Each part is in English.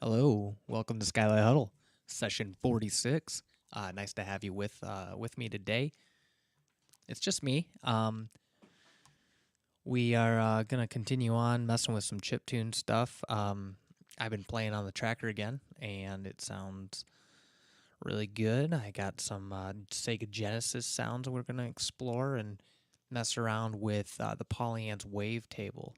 Hello, welcome to Skylight Huddle, session 46. Nice to have you with me today. It's just me. We are gonna continue on messing with some chiptune stuff. I've been playing on the tracker again, and it sounds really good. I got some Sega Genesis sounds we're gonna explore and mess around with the Polyant's wavetable.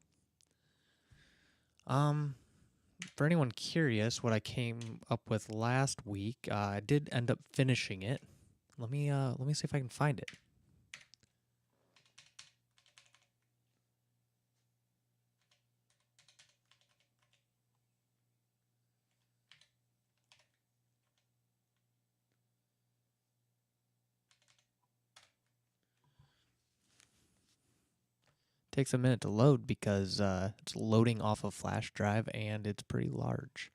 For anyone curious what I came up with last week, I did end up finishing it. Let me see if I can find it. Takes a minute to load because it's loading off a flash drive and it's pretty large.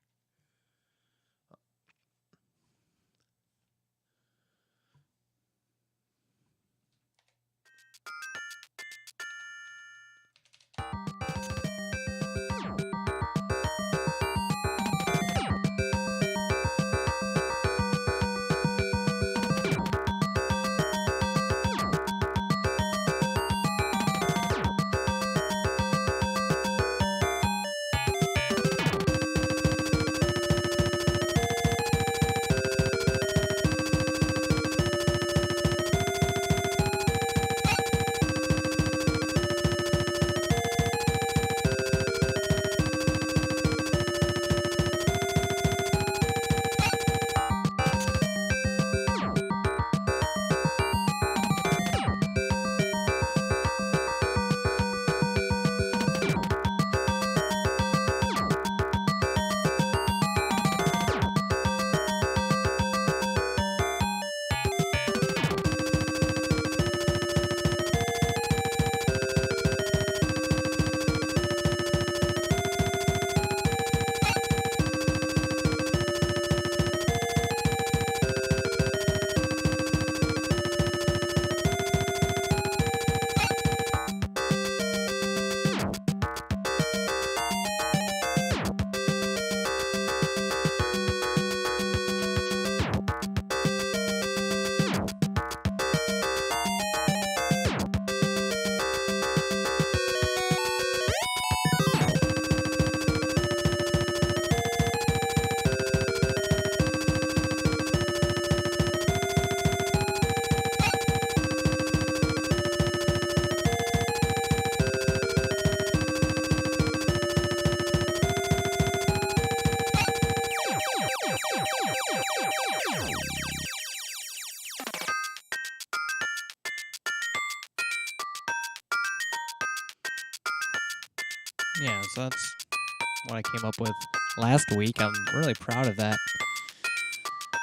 Yeah, so that's what I came up with last week. I'm really proud of that.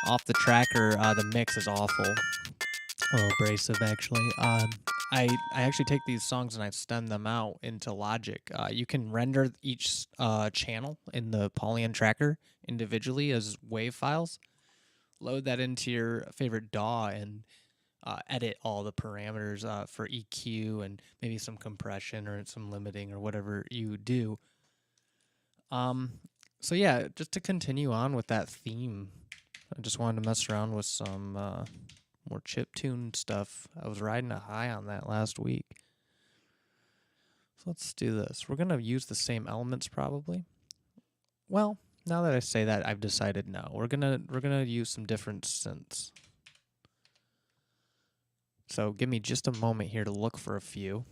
Off the tracker, the mix is awful. A little abrasive, actually. I actually take these songs and I send them out into Logic. You can render each channel in the Polyant tracker individually as WAV files. Load that into your favorite DAW and edit all the parameters for EQ and maybe some compression or some limiting or whatever you do. So yeah, just to continue on with that theme, I just wanted to mess around with some more chiptune stuff. I was riding a high on that last week. So let's do this. We're gonna use the same elements probably. Well, now that I say that, I've decided no. We're gonna use some different synths. So give me just a moment here to look for a few.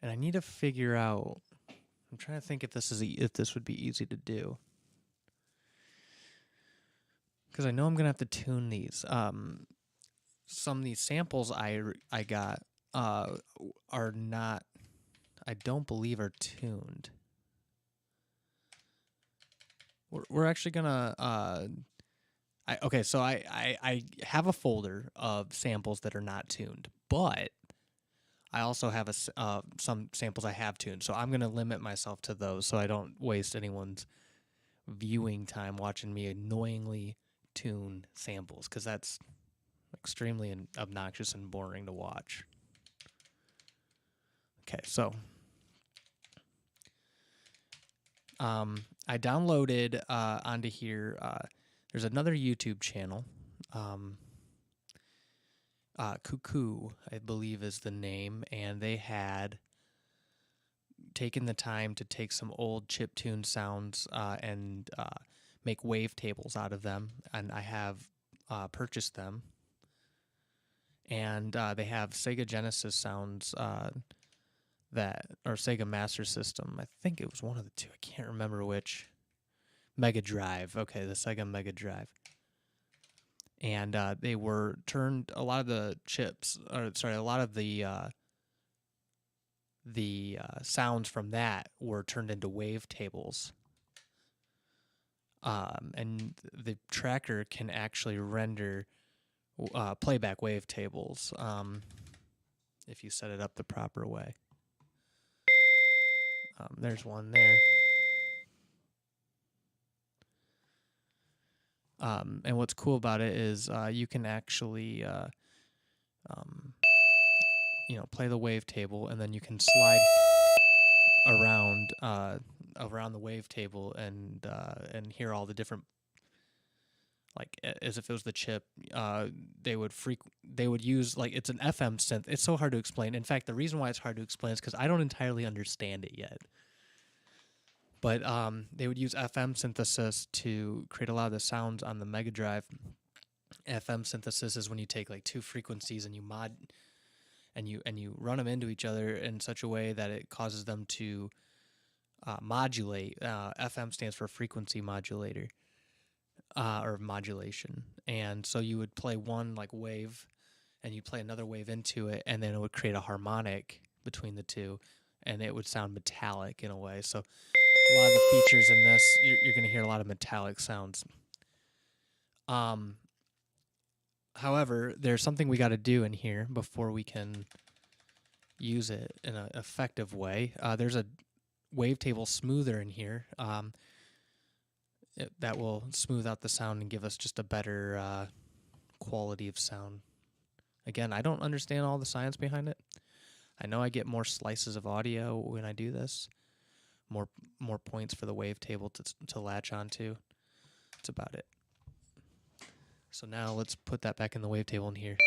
And I need to figure out, I'm trying to think if this would be easy to do. Because I know I'm gonna have to tune these. Some of these samples I got are not, I don't believe are tuned. We're actually gonna okay, so I have a folder of samples that are not tuned, but I also have some samples I have tuned. So I'm gonna limit myself to those so I don't waste anyone's viewing time watching me annoyingly tune samples, because that's extremely obnoxious and boring to watch. Okay, so I downloaded onto here. There's another YouTube channel. Cuckoo, I believe, is the name, and they had taken the time to take some old chiptune sounds and make wavetables out of them, and I have purchased them. And they have Sega Genesis sounds or Sega Master System. I think it was one of the two. I can't remember which. Mega Drive. Okay, the Sega Mega Drive. And they were turned, a lot of the chips, or sorry, a lot of the sounds from that were turned into wavetables. And the tracker can actually render playback wavetables if you set it up the proper way. There's one there. And what's cool about it is you can actually, play the wavetable, and then you can slide around the wavetable and hear all the different, like as if it was the chip. They would use, like, it's an FM synth. It's so hard to explain. In fact, the reason why it's hard to explain is because I don't entirely understand it yet. But they would use FM synthesis to create a lot of the sounds on the Mega Drive. FM synthesis is when you take like two frequencies and you run them into each other in such a way that it causes them to modulate. FM stands for frequency modulator or modulation. And so you would play one like wave, and you play another wave into it, and then it would create a harmonic between the two, and it would sound metallic in a way. So a lot of the features in this, you're going to hear a lot of metallic sounds. However, there's something we got to do in here before we can use it in an effective way. There's a wavetable smoother in here that will smooth out the sound and give us just a better quality of sound. Again, I don't understand all the science behind it. I know I get more slices of audio when I do this. More points for the wavetable to latch onto. That's about it. So now let's put that back in the wavetable in here.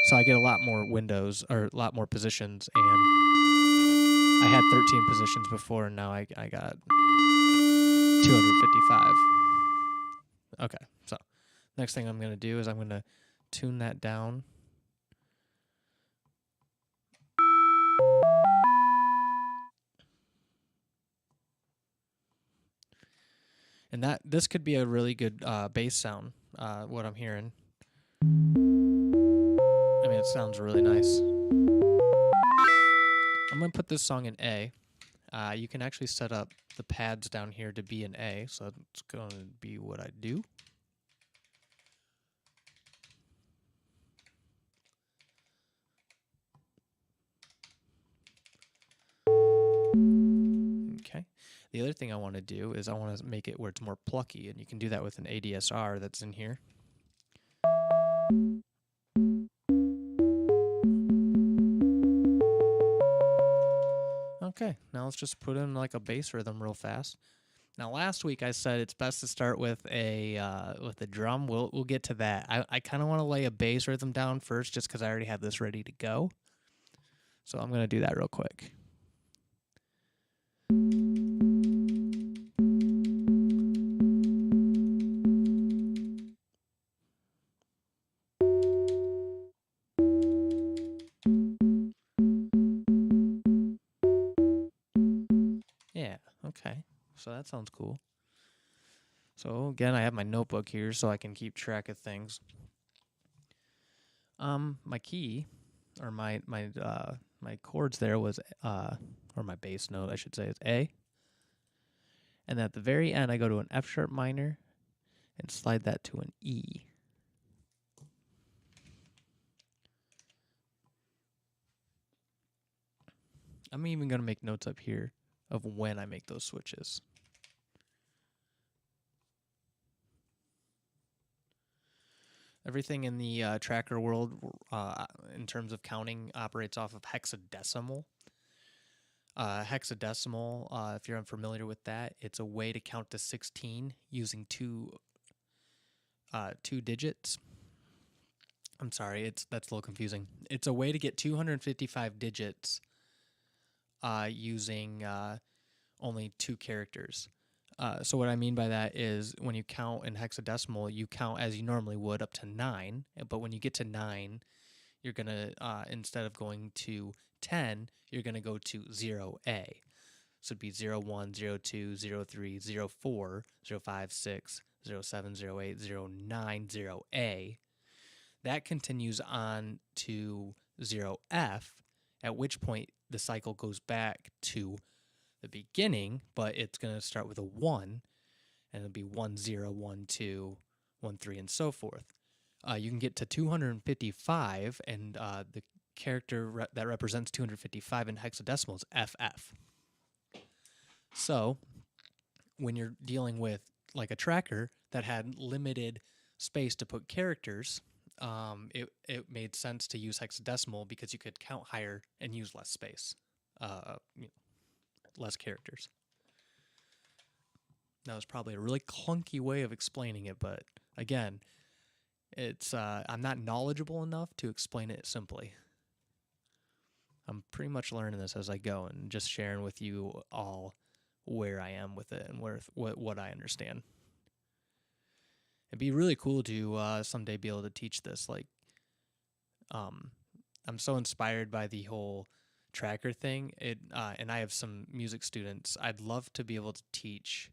So I get a lot more windows, or a lot more positions, and I had 13 positions before, and now I got 255. Okay, so next thing I'm going to do is I'm going to tune that down. And this could be a really good bass sound, what I'm hearing. I mean, it sounds really nice. I'm going to put this song in A. You can actually set up the pads down here to be in A, so it's going to be what I do. Okay. The other thing I want to do is I want to make it where it's more plucky, and you can do that with an ADSR that's in here. Okay, now let's just put in like a bass rhythm real fast. Now, last week I said it's best to start with a drum. We'll get to that. I kind of want to lay a bass rhythm down first, just because I already have this ready to go. So I'm going to do that real quick. Yeah, okay. So that sounds cool. So again, I have my notebook here so I can keep track of things. My key, or my chords there was or my bass note, I should say, is A. And at the very end, I go to an F sharp minor and slide that to an E. I'm even going to make notes up here of when I make those switches. Everything in the tracker world, in terms of counting, operates off of hexadecimal. Hexadecimal, if you're unfamiliar with that, it's a way to count to 16 using two digits. I'm sorry, that's a little confusing. It's a way to get 255 digits using only 2 characters. So what I mean by that is when you count in hexadecimal, you count as you normally would up to 9. But when you get to 9, you're going to, instead of going to 10, you're going to go to 0A. So it'd be 01, 02, 03, 04, 05, 6, 07, 08, 09, 0A. That continues on to 0F, at which point the cycle goes back to the beginning, but it's going to start with a 1, and it'll be 1, 0, 1, 2, 1, 3, and so forth. You can get to 255, and the character that represents 255 in hexadecimal is FF. So when you're dealing with like a tracker that had limited space to put characters, it made sense to use hexadecimal because you could count higher and use less space, less characters. That was probably a really clunky way of explaining it, but again, it's I'm not knowledgeable enough to explain it simply. I'm pretty much learning this as I go and just sharing with you all where I am with it and what I understand. It'd be really cool to someday be able to teach this. Like, I'm so inspired by the whole tracker thing. And I have some music students. I'd love to be able to teach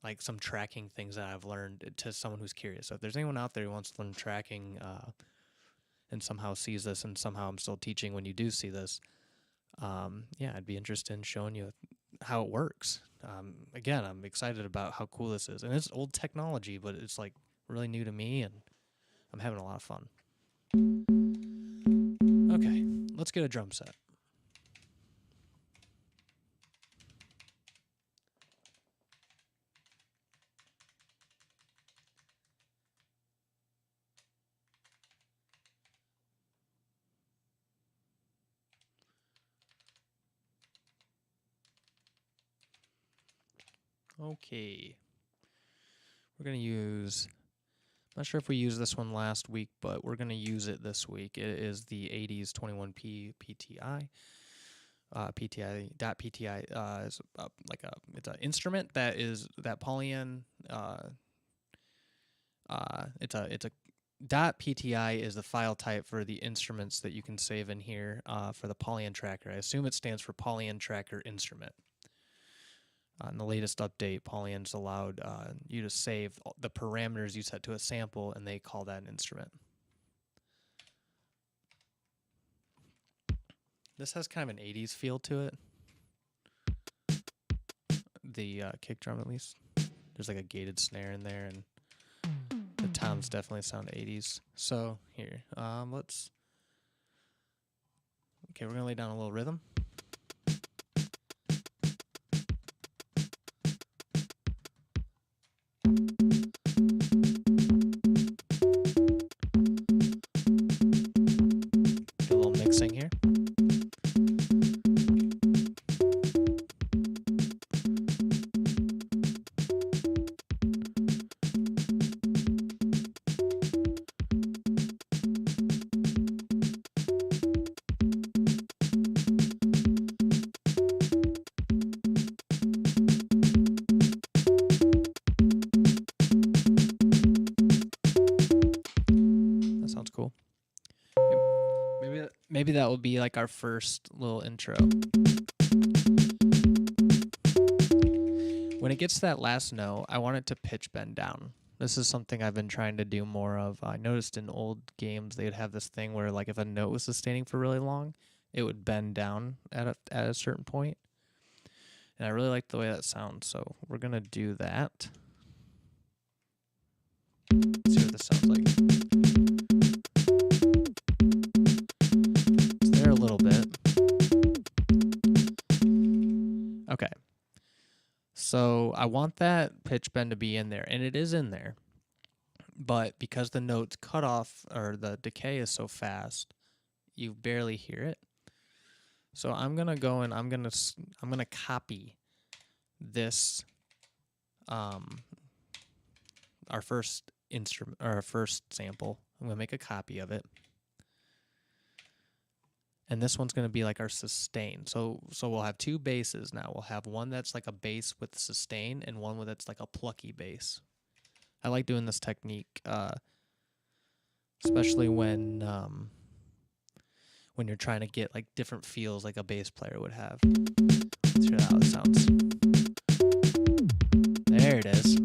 like some tracking things that I've learned to someone who's curious. So if there's anyone out there who wants to learn tracking and somehow sees this, and somehow I'm still teaching when you do see this, yeah, I'd be interested in showing you how it works. Again, I'm excited about how cool this is. And it's old technology, but it's like really new to me, and I'm having a lot of fun. Okay, let's get a drum set. Okay. We're going to use, I'm not sure if we used this one last week, but we're going to use it this week. It is the 80s 21P PTI. PTI.PTI is like it's an instrument that is that Polyand. It's a .pti is the file type for the instruments that you can save in here for the Polyand tracker. I assume it stands for Polyand tracker instrument. In the latest update, Polyand's allowed you to save the parameters you set to a sample, and they call that an instrument. This has kind of an 80s feel to it. The kick drum, at least. There's like a gated snare in there, and the toms definitely sound 80s. So here, let's. Okay, we're gonna lay down a little rhythm. Do a little mixing here. Cool. Maybe that will be like our first little intro. When it gets to that last note, I want it to pitch bend down. This is something I've been trying to do more of. I noticed in old games they'd have this thing where like if a note was sustaining for really long, it would bend down at a certain point. And I really like the way that sounds, so we're gonna do that. Let's see what this sounds like. A little bit. Okay. So I want that pitch bend to be in there, and it is in there. But because the note's cut off or the decay is so fast, you barely hear it. So I'm gonna go and I'm gonna copy this our first instrument or our first sample. I'm gonna make a copy of it. And this one's going to be like our sustain. So we'll have two basses now. We'll have one that's like a bass with sustain and one that's like a plucky bass. I like doing this technique, especially when you're trying to get like different feels like a bass player would have. Let's hear how it sounds. There it is.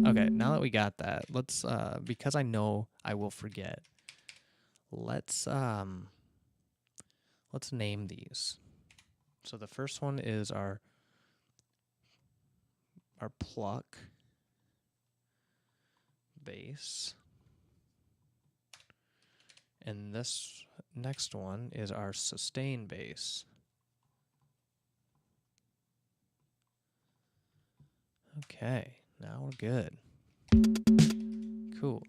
Okay, now that we got that, let's because I know I will forget. Let's name these. So the first one is our pluck bass. And this next one is our sustain bass. Okay, now we're good. Cool.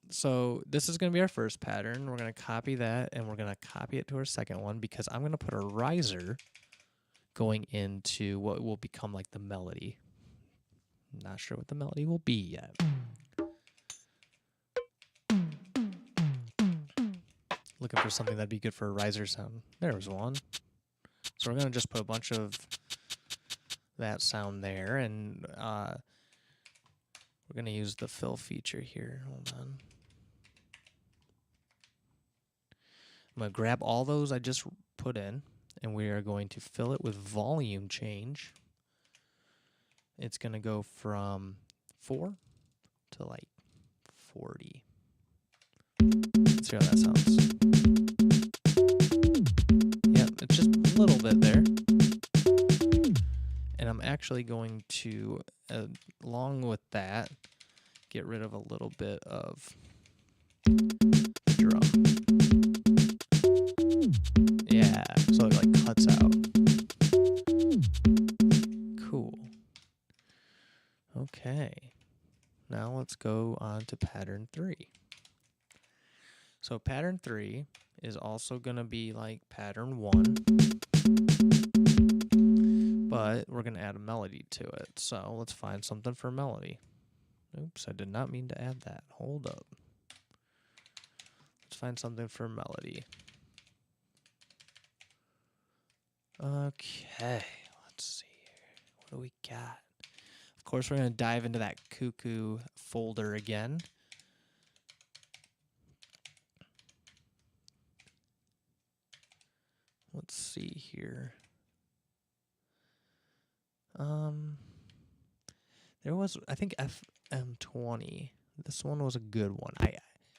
So this is going to be our first pattern. We're going to copy that, and we're going to copy it to our second one because I'm going to put a riser going into what will become like the melody. I'm not sure what the melody will be yet. Looking for something that'd be good for a riser sound. There was one. So we're going to just put a bunch of that sound there, and we're going to use the fill feature here. Hold on. I'm going to grab all those I just put in, and we are going to fill it with volume change. It's going to go from 4 to like 40. Let's see how that sounds. Yep, it's just a little bit there. And I'm actually going to, along with that, get rid of a little bit of the drum. Yeah, so it like cuts out. Cool. Okay. Now let's go on to pattern 3. So pattern 3 is also going to be like pattern 1. But we're going to add a melody to it. So let's find something for melody. Oops, I did not mean to add that. Hold up. Let's find something for melody. Okay, let's see here. What do we got? Of course, we're going to dive into that cuckoo folder again. Let's see here. There was, I think, FM20. This one was a good one.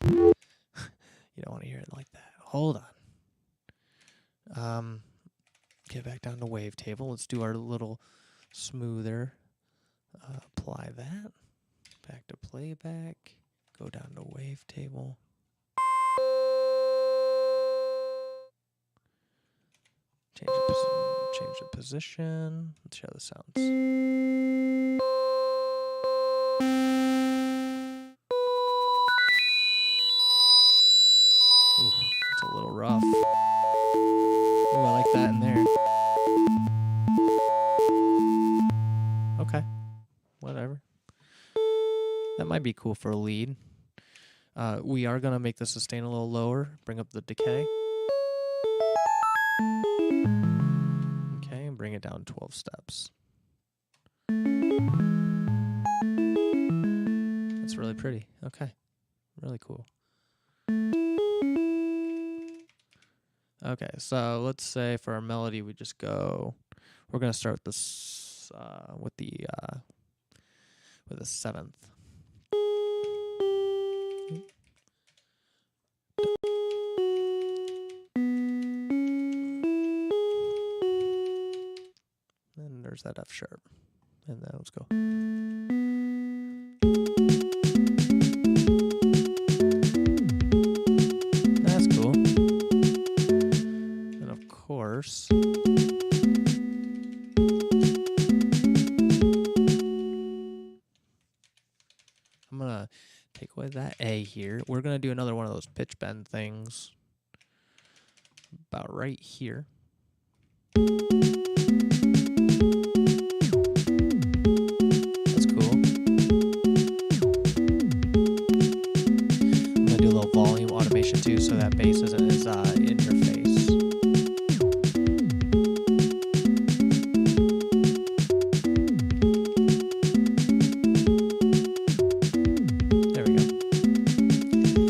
You don't want to hear it like that. Hold on. Get back down to wavetable. Let's do our little smoother. Apply that. Back to playback. Go down to wavetable. Change the position. Let's see how this sounds. Ooh, it's a little rough. Ooh, I like that in there. Okay, whatever. That might be cool for a lead. We are going to make the sustain a little lower, bring up the decay. Okay, and bring it down 12 steps. That's really pretty. Okay, really cool. Okay, so let's say for our melody, we just go. We're gonna start this with the 7th. And there's that F sharp, and then let's go. That's cool. And of course, I'm gonna take away that A here. We're gonna do another one of those pitch bend things. about right here. That's cool. I'm gonna do a little volume automation too, so that bass is in your face. There we go.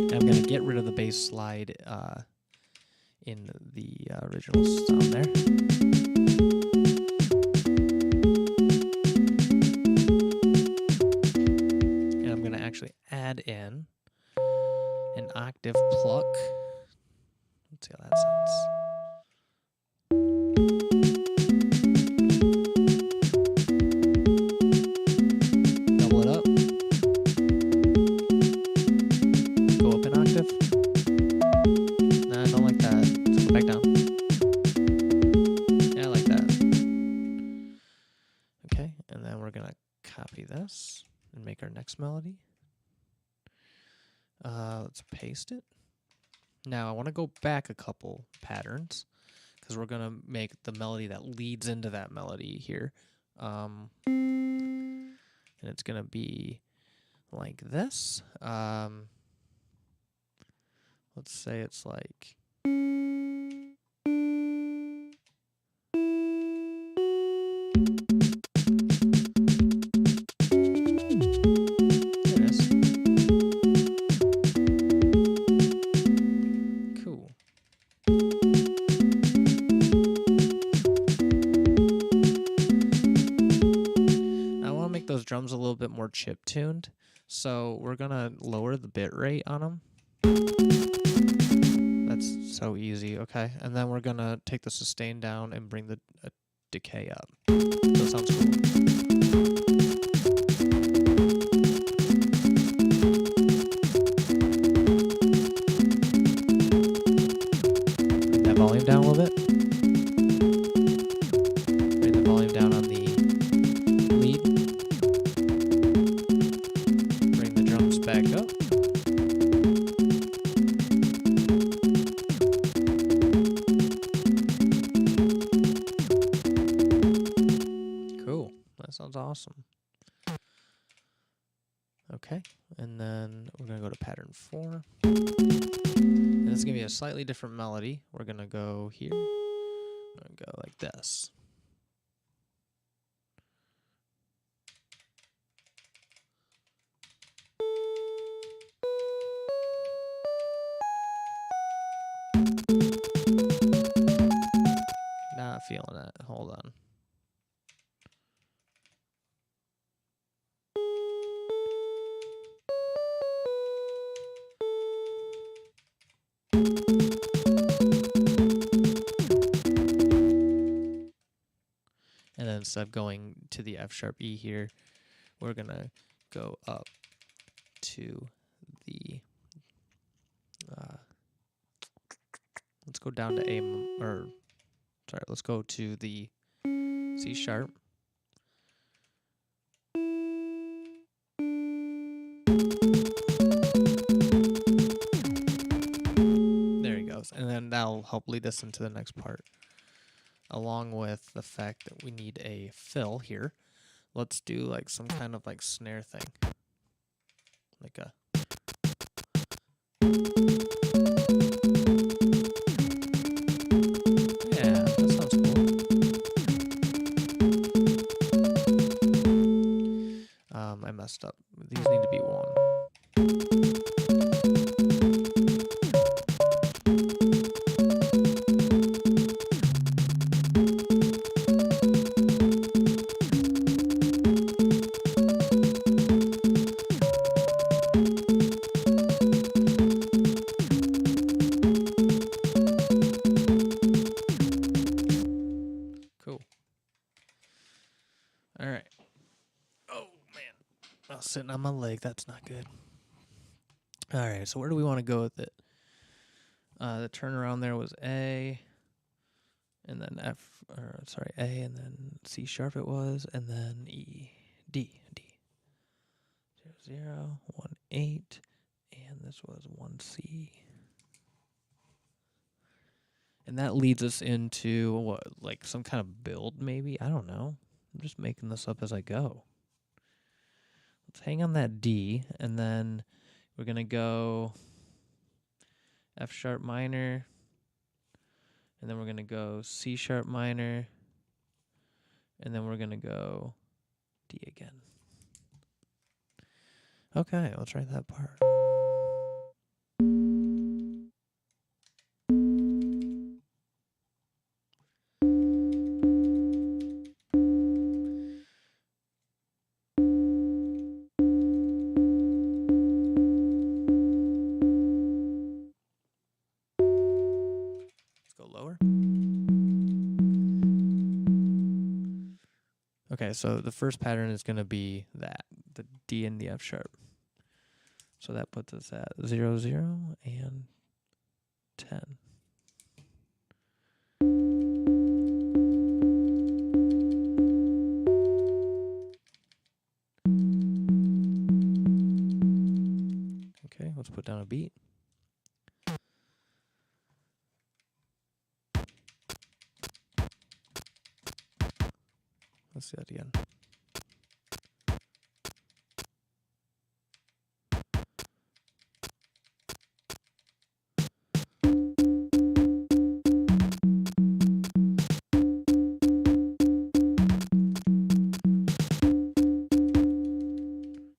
And I'm gonna get rid of the bass slide in the original sound there. And I'm gonna actually add in an octave pluck. Let's see how that sounds. Double it up. Go up an octave. Nah, I don't like that. Let's go back down. Yeah, I like that. Okay, and then we're gonna copy this and make our next melody. Let's paste it. Now I want to go back a couple patterns because we're gonna make the melody that leads into that melody here, and it's gonna be like this. Let's say it's like. Those drums a little bit more chip tuned, so we're gonna lower the bit rate on them. That's so easy. Okay, and then we're gonna take the sustain down and bring the decay up. That sounds cool. Bring that volume down a little bit. Bring the volume down on the lead. Back up. Cool. That sounds awesome. Okay, and then we're going to go to pattern 4. And this is going to be a slightly different melody. We're going to go here. We're going to go like this. Not feeling it. Hold on. And then instead of going to the F sharp E here, we're going to go up to the let's go down to let's go to the C sharp. There he goes. And then that'll help lead us into the next part. Along with the fact that we need a fill here, let's do like some kind of like snare thing. Like a I messed up. These need to be 1. Cool. All right. Oh, man. I was sitting on my leg. That's not good. All right. So where do we want to go with it? The turnaround there was A, and then A, and then C sharp it was, and then E, D. 0, 0, 1, 8, and this was 1 C. And And that leads us into what, like some kind of build maybe? I don't know. I'm just making this up as I go. Let's hang on that D, and then we're going to go F sharp minor, and then we're going to go C sharp minor, and then we're going to go D again. Okay, let's try that part. Let's go lower. Okay, so the first pattern is going to be that, the D and the F sharp. So that puts us at 0, 0, and 10. Okay, let's put down a beat. Let's see that again.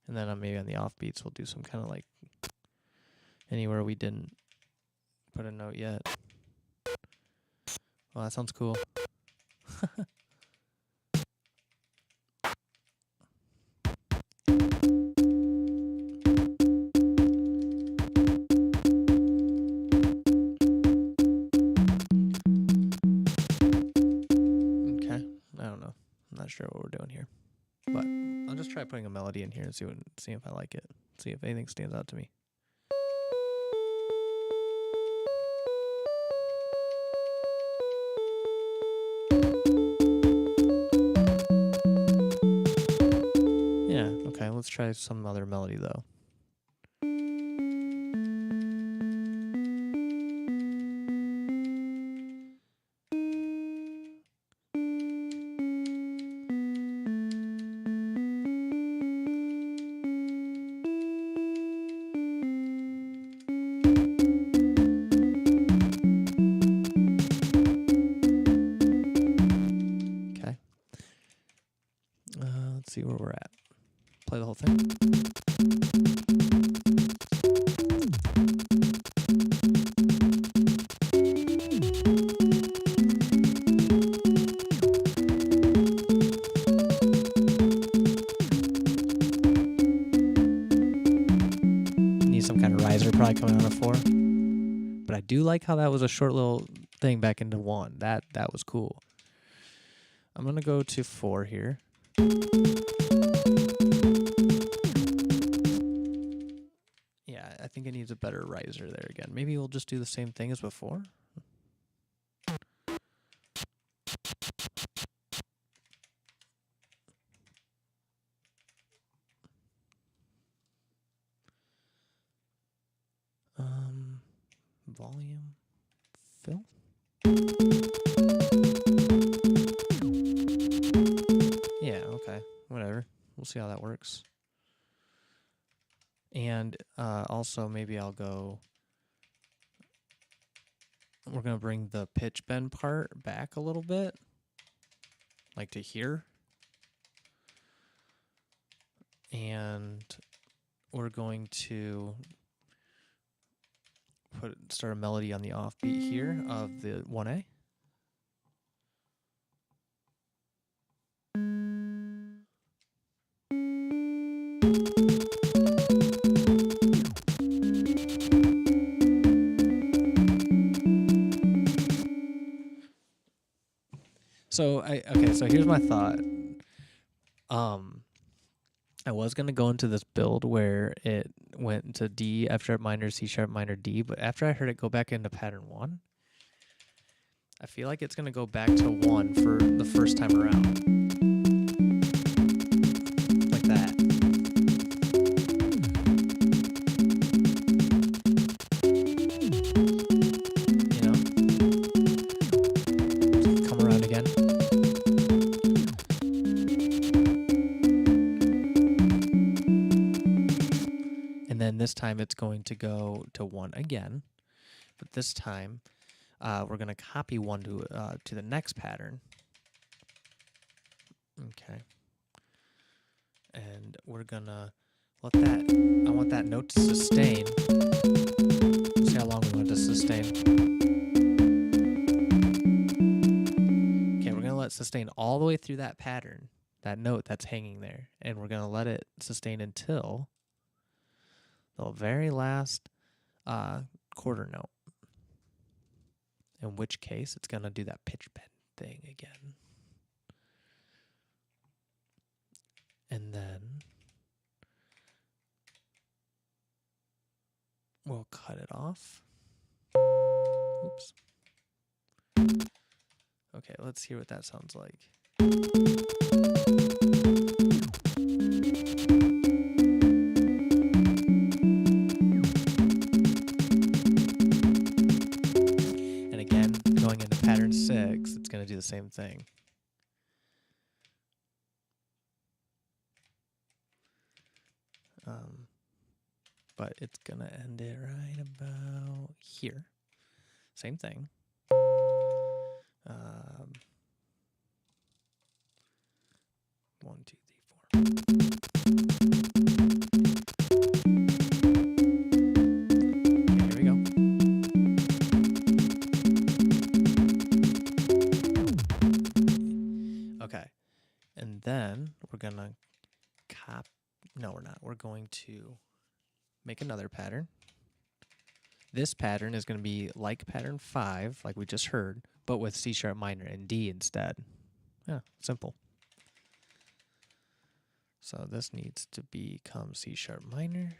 And then maybe on the offbeats, we'll do some kind of like anywhere we didn't put a note yet. Well, that sounds cool. Okay, I don't know. I'm not sure what we're doing here, but I'll just try putting a melody in here and see if I like it. See if anything stands out to me. Yeah, okay, let's try some other melody though. Let's see where we're at. Play the whole thing. Need some kind of riser probably coming out of 4. But I do like how that was a short little thing back into 1. That was cool. I'm gonna go to 4 here. Yeah, I think it needs a better riser there again. Maybe we'll just do the same thing as before. Volume, fill. Yeah, okay, whatever. We'll see how that works. And also maybe I'll go, we're going to bring the pitch bend part back a little bit, like to here. And we're going to start a melody on the offbeat here of the 1A. So so here's my thought. I was gonna go into this build where it went into D, F sharp minor, C sharp minor, D, but after I heard it go back into pattern 1, I feel like it's gonna go back to 1 for the first time around. Like that. You know? time it's going to go to 1 again, but this time we're going to copy 1 to the next pattern. Okay. And we're going to let that, I want that note to sustain. See how long we want it to sustain. Okay, we're going to let it sustain all the way through that pattern, that note that's hanging there, and we're going to let it sustain until the very last quarter note, in which case it's going to do that pitch bend thing again. And then we'll cut it off. Oops. Okay, let's hear what that sounds like. And again, going into pattern 6, it's going to do the same thing. But it's going to end it right about here. Same thing. 1, 2, 3, 4. Okay, here we go. Okay, and then we're going to no, we're not. We're going to make another pattern. This pattern is going to be like pattern 5, like we just heard, but with C# minor and D instead. Yeah, simple. So this needs to become C# minor.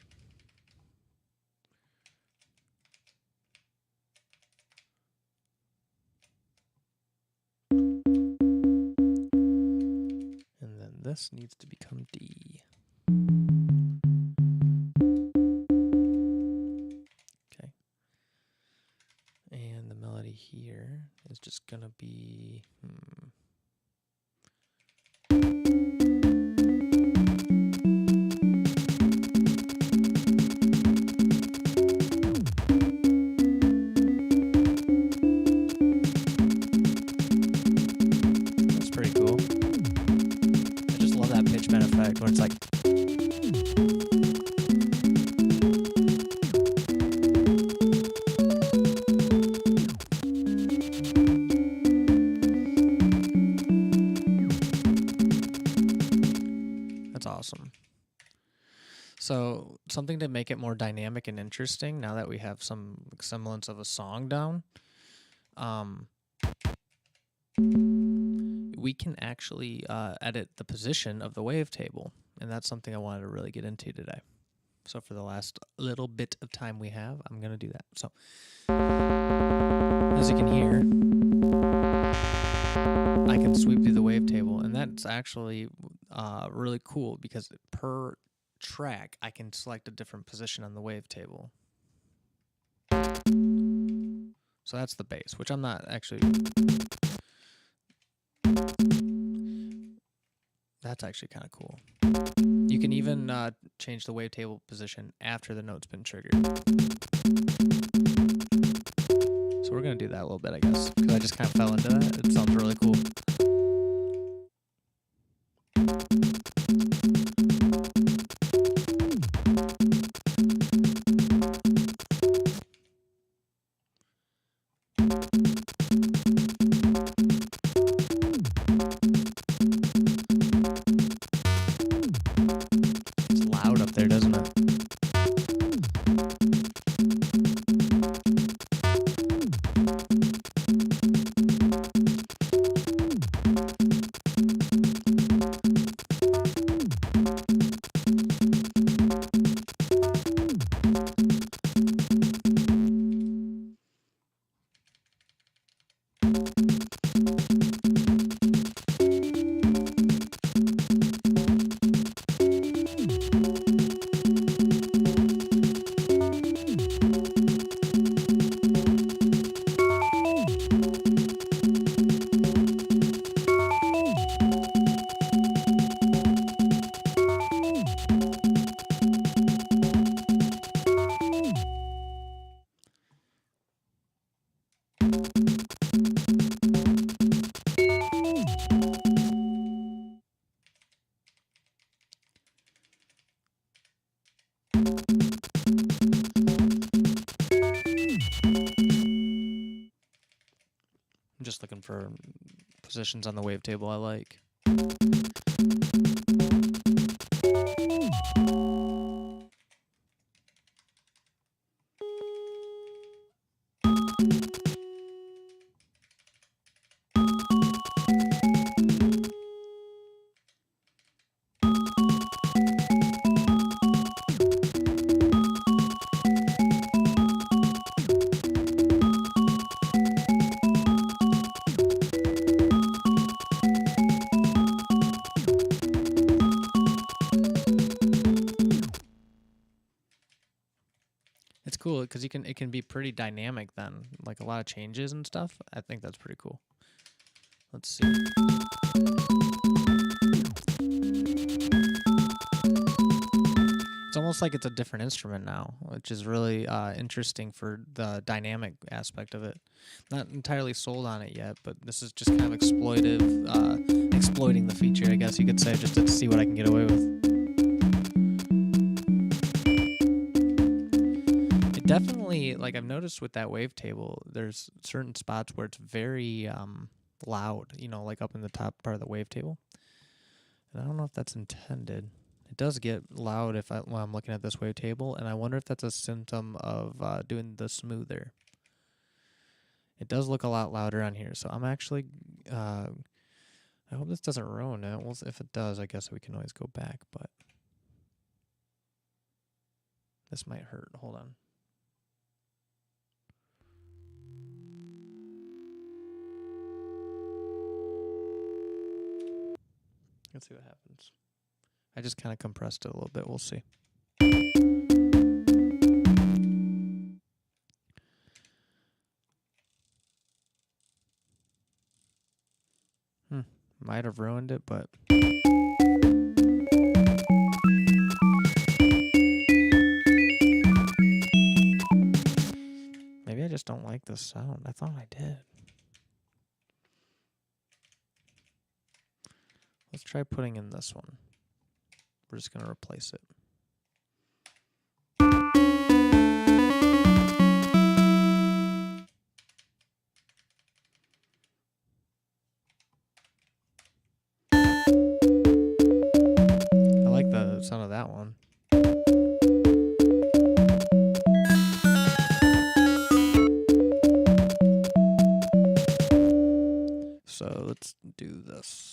And then this needs to become D. Okay. And the melody here is just gonna be that's pretty cool. I just love that pitch bend effect where it's like awesome. So something to make it more dynamic and interesting now that we have some semblance of a song down, we can actually edit the position of the wavetable, and that's something I wanted to really get into today. So for the last little bit of time we have, I'm going to do that. So as you can hear, I can sweep through the wavetable, and that's actually really cool because per track I can select a different position on the wavetable. So that's the bass, which I'm not actually. That's actually kind of cool. You can even change the wavetable position after the note's been triggered. So we're going to do that a little bit, I guess, because I just kind of fell into that. It sounds really cool. It's loud up there, doesn't it? for positions on the wavetable I like. It's cool because it can be pretty dynamic then, like a lot of changes and stuff. I think that's pretty cool. Let's see. It's almost like it's a different instrument now, which is really interesting for the dynamic aspect of it. Not entirely sold on it yet, but this is just kind of exploiting the feature, I guess you could say, just to see what I can get away with. It definitely, like I've noticed with that wavetable, there's certain spots where it's very loud, you know, like up in the top part of the wavetable. And I don't know if that's intended. It does get loud when I'm looking at this wavetable, and I wonder if that's a symptom of doing the smoother. It does look a lot louder on here, so I'm actually, I hope this doesn't ruin it. Well, if it does, I guess we can always go back, but this might hurt. Hold on. Let's see what happens. I just kind of compressed it a little bit. We'll see. Might have ruined it, but maybe I just don't like the sound. I thought I did. Let's try putting in this one. We're just going to replace it. I like the sound of that one. So let's do this.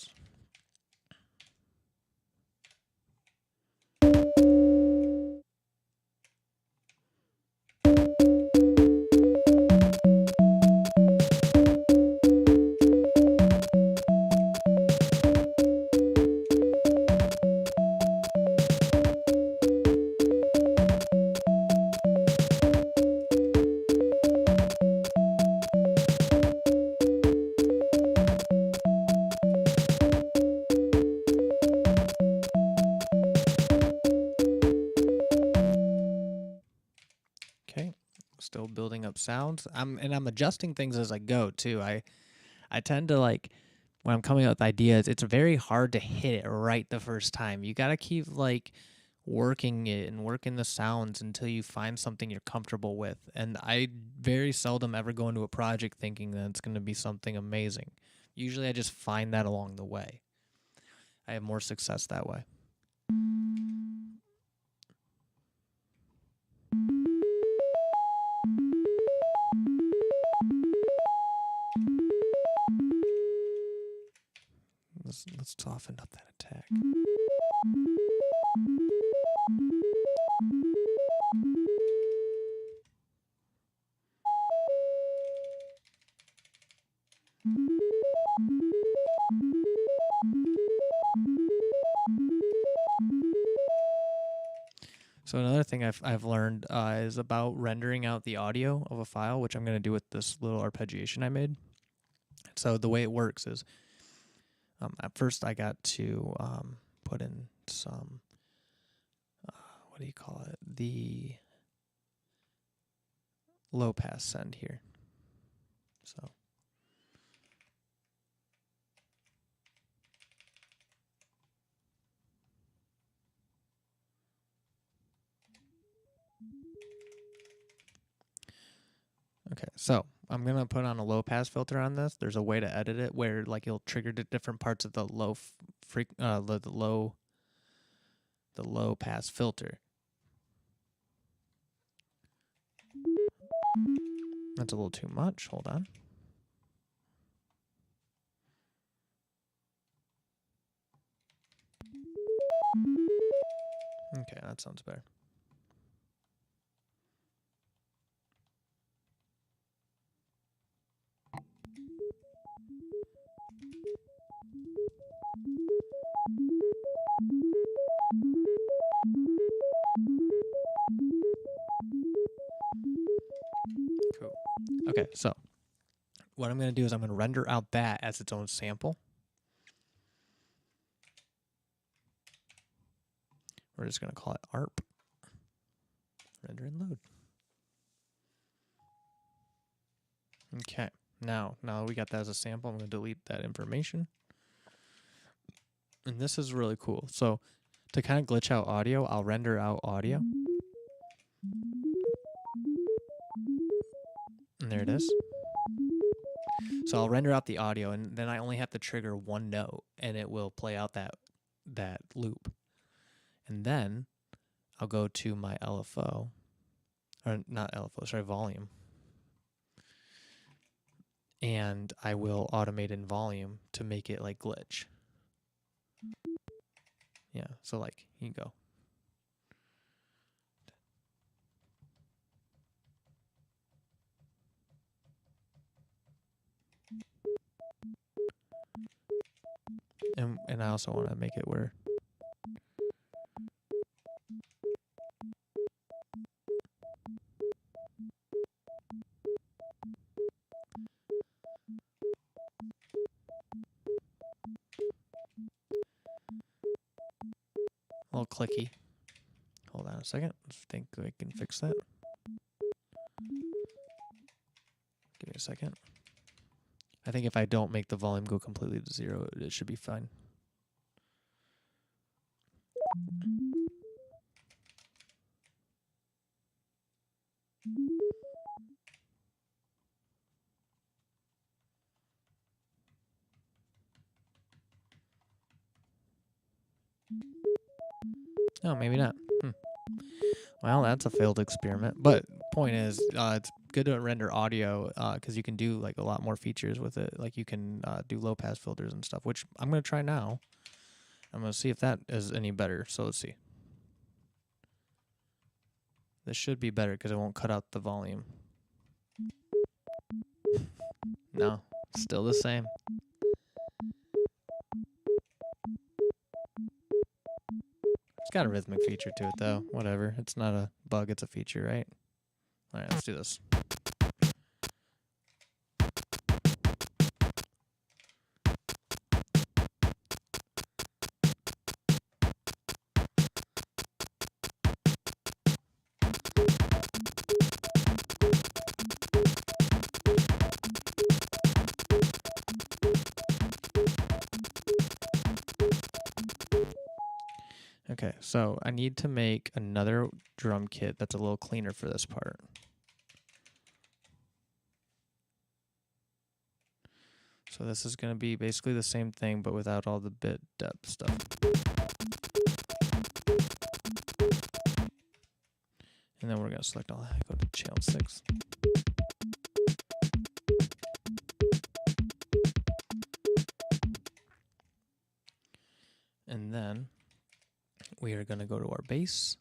Still building up sounds. I'm adjusting things as I go too. I tend to, like, when I'm coming up with ideas, it's very hard to hit it right the first time. You gotta keep like working it and working the sounds until you find something you're comfortable with. And I very seldom ever go into a project thinking that it's gonna be something amazing. Usually I just find that along the way. I have more success that way. Let's soften up that attack. So another thing I've learned is about rendering out the audio of a file, which I'm going to do with this little arpeggiation I made. So the way it works is, at first I got to put in some, what do you call it? The low pass send here. So. Okay, so I'm gonna put on a low pass filter on this. There's a way to edit it where like you'll trigger the different parts of the low the low pass filter. That's a little too much. Hold on. Okay, that sounds better. Cool. Okay, so what I'm going to do is I'm going to render out that as its own sample. We're just going to call it ARP. Render and load. Okay, now we got that as a sample, I'm going to delete that information. And this is really cool. So to kind of glitch out audio, I'll render out audio. And there it is. So I'll render out the audio, and then I only have to trigger one note, and it will play out that loop. And then I'll go to my LFO, or not LFO, sorry, volume. And I will automate in volume to make it like glitch. Yeah, so like, you go. And I also want to make it where a little clicky. Hold on a second. I think I can fix that. Give me a second. I think if I don't make the volume go completely to 0, it should be fine. Oh, maybe not. Well, that's a failed experiment. But point is, it's good to render audio because you can do like a lot more features with it. Like you can do low pass filters and stuff, which I'm going to try now. I'm going to see if that is any better. So let's see. This should be better because it won't cut out the volume. No, still the same. It's got a rhythmic feature to it, though. Whatever. It's not a bug, it's a feature, right? All right, let's do this. Okay, so I need to make another drum kit that's a little cleaner for this part. So this is going to be basically the same thing, but without all the bit depth stuff. And then we're going to select all that, go to channel 6. And then we are going to go to our bass.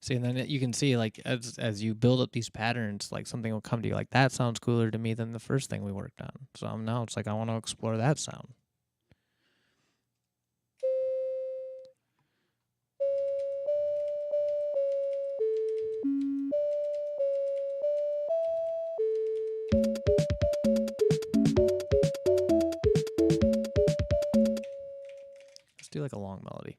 See, and then you can see, like, as you build up these patterns, like, something will come to you, like, that sounds cooler to me than the first thing we worked on. So now it's like, I want to explore that sound. Let's do like a long melody.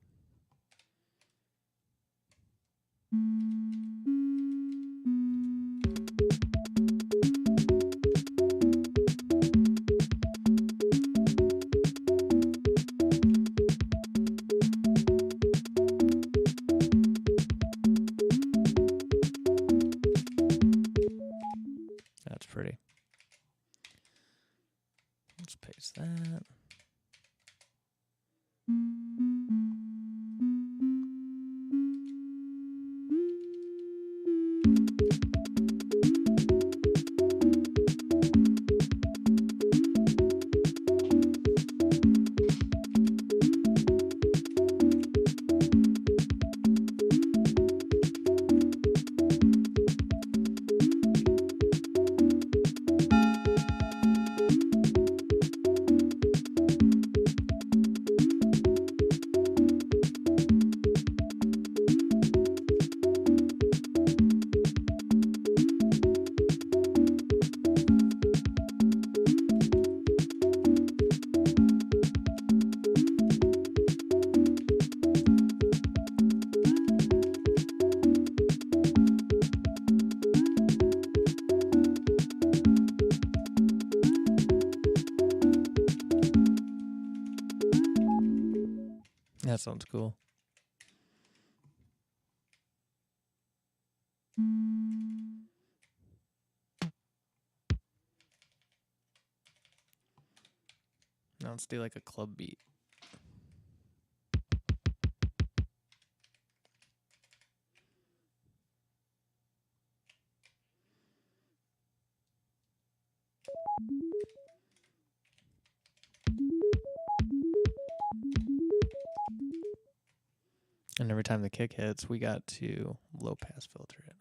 That's pretty. Let's paste that. That sounds cool. Now let's do like a club beat. And every time the kick hits, we got to low pass filter it.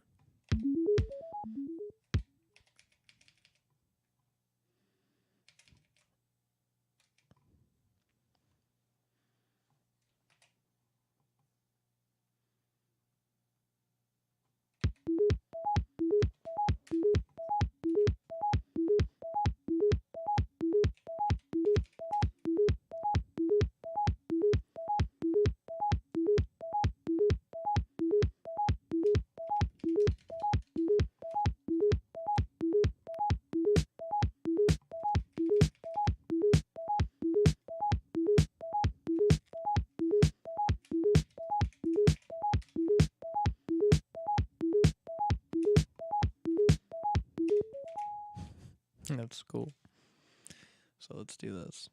That's cool. So let's do this.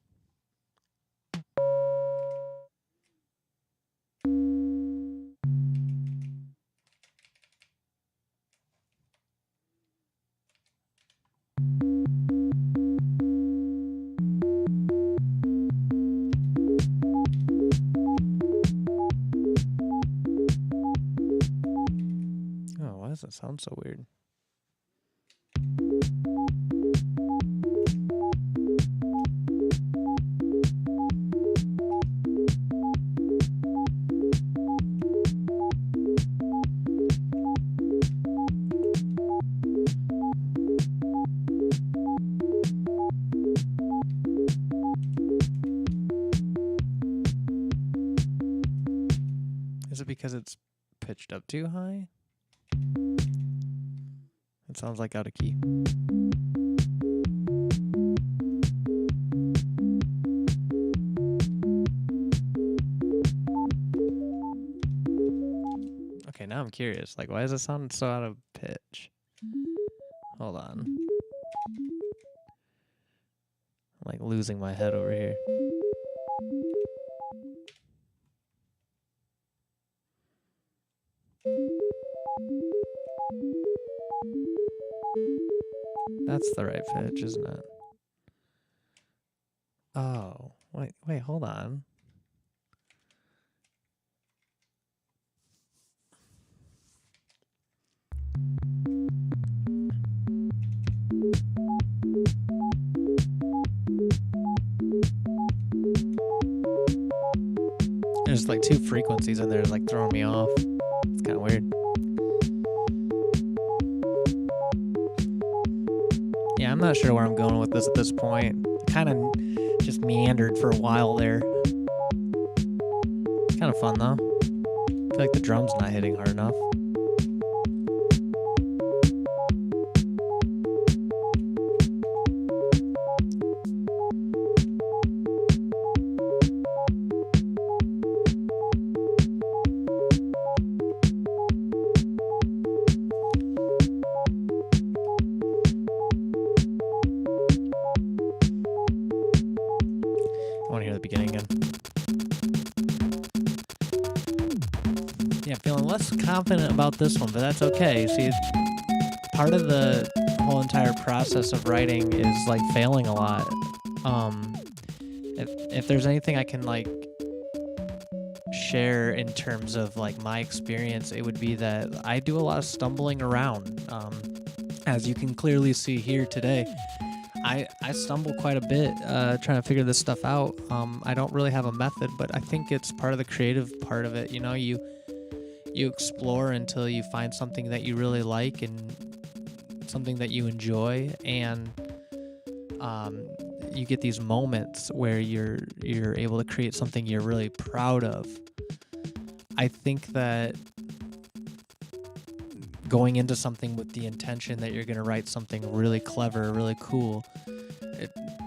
Oh, why does that sound so weird? Is it because it's pitched up too high? It sounds like out of key. Okay, now I'm curious. Like, why does it sound so out of pitch? Hold on. I'm like losing my head over here. That's the right pitch, isn't it? Oh, wait, hold on. There's like two frequencies in there, like throwing me off. It's kind of weird. Yeah, I'm not sure where I'm going with this at this point. Kind of just meandered for a while there. Kind of fun though. I feel like the drum's not hitting hard enough. I want to hear the beginning again. Yeah, feeling less confident about this one, but that's okay. See, part of the whole entire process of writing is like failing a lot. If there's anything I can like share in terms of like my experience, it would be that I do a lot of stumbling around. As you can clearly see here today, I stumble quite a bit trying to figure this stuff out. I don't really have a method, but I think it's part of the creative part of it. You know, you explore until you find something that you really like and something that you enjoy, and you get these moments where you're able to create something you're really proud of. I think that going into something with the intention that you're going to write something really clever, really cool,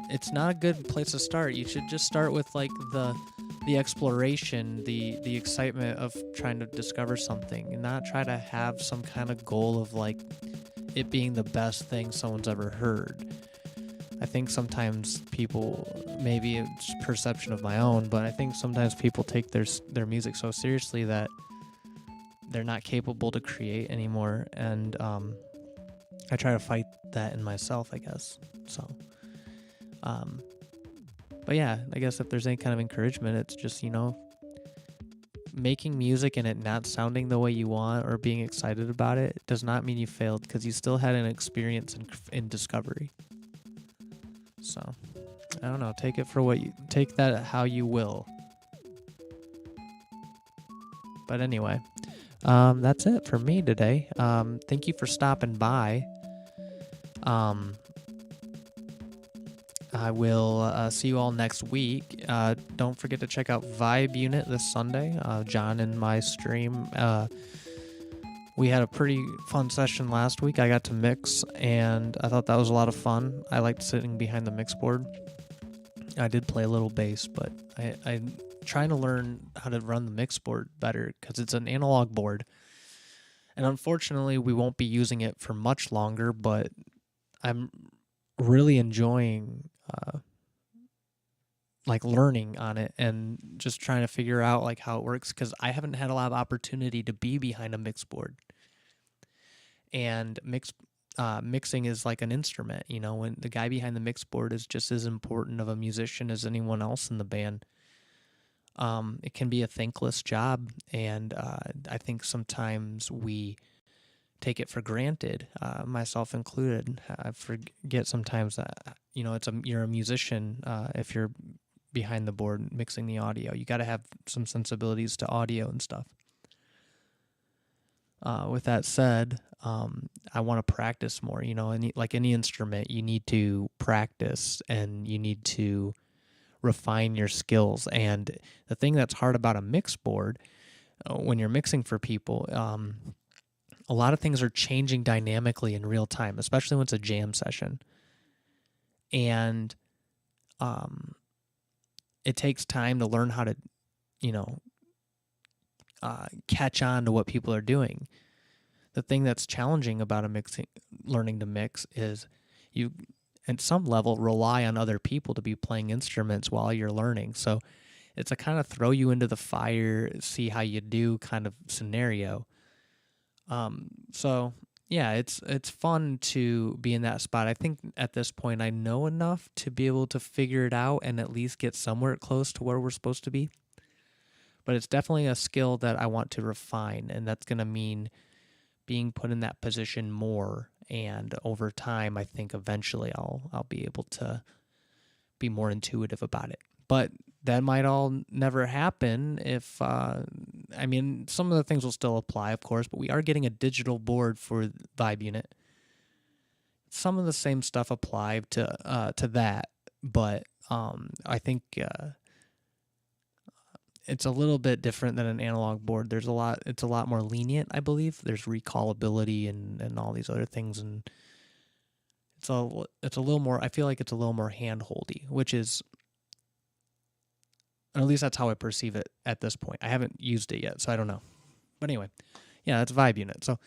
it's not a good place to start. You should just start with like the exploration, the excitement of trying to discover something, and not try to have some kind of goal of like it being the best thing someone's ever heard. I think sometimes people, maybe it's perception of my own, but I think sometimes people take their music so seriously that they're not capable to create anymore, and I try to fight that in myself, I guess. So, but yeah, I guess if there's any kind of encouragement, it's just, you know, making music and it not sounding the way you want or being excited about it does not mean you failed, because you still had an experience in discovery. So, I don't know, take that how you will. But anyway, that's it for me today. Thank you for stopping by. I will see you all next week. Don't forget to check out Vibe Unit this Sunday. John and my stream. We had a pretty fun session last week. I got to mix, and I thought that was a lot of fun. I liked sitting behind the mix board. I did play a little bass, but I'm trying to learn how to run the mix board better, because it's an analog board. And unfortunately, we won't be using it for much longer, but I'm really enjoying like learning on it and just trying to figure out like how it works, because I haven't had a lot of opportunity to be behind a mix board. And mixing is like an instrument, you know, when the guy behind the mix board is just as important of a musician as anyone else in the band. It can be a thankless job, and I think sometimes we take it for granted, myself included. I forget sometimes that, you know, you're a musician if you're behind the board mixing the audio. You got to have some sensibilities to audio and stuff. With that said, I want to practice more. You know, like any instrument, you need to practice and you need to refine your skills. And the thing that's hard about a mix board, when you're mixing for people, a lot of things are changing dynamically in real time, especially when it's a jam session. And it takes time to learn how to, you know, catch on to what people are doing. The thing that's challenging about learning to mix is you, at some level, rely on other people to be playing instruments while you're learning. So it's a kind of throw you into the fire, see how you do kind of scenario. So yeah, it's fun to be in that spot. I think at this point I know enough to be able to figure it out and at least get somewhere close to where we're supposed to be. But it's definitely a skill that I want to refine, and that's going to mean being put in that position more. And over time, I think eventually I'll be able to be more intuitive about it. But that might all never happen if, I mean, some of the things will still apply, of course, but we are getting a digital board for Vibe Unit. some of the same stuff apply to that, but I think it's a little bit different than an analog board. It's a lot more lenient, I believe. There's recallability and all these other things, and it's a little more, I feel like it's a little more hand-holdy, which is, or at least that's how I perceive it at this point. I haven't used it yet, so I don't know. But anyway, yeah, that's Vibe Unit. So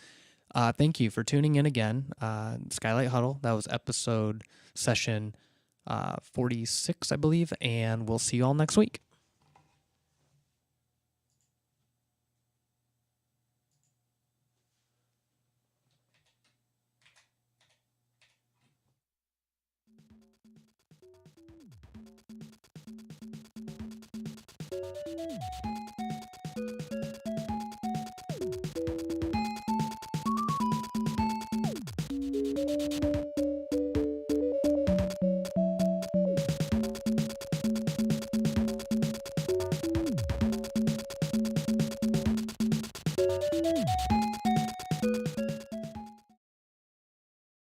thank you for tuning in again. Skylight Huddle, that was episode session 46, I believe, and we'll see you all next week.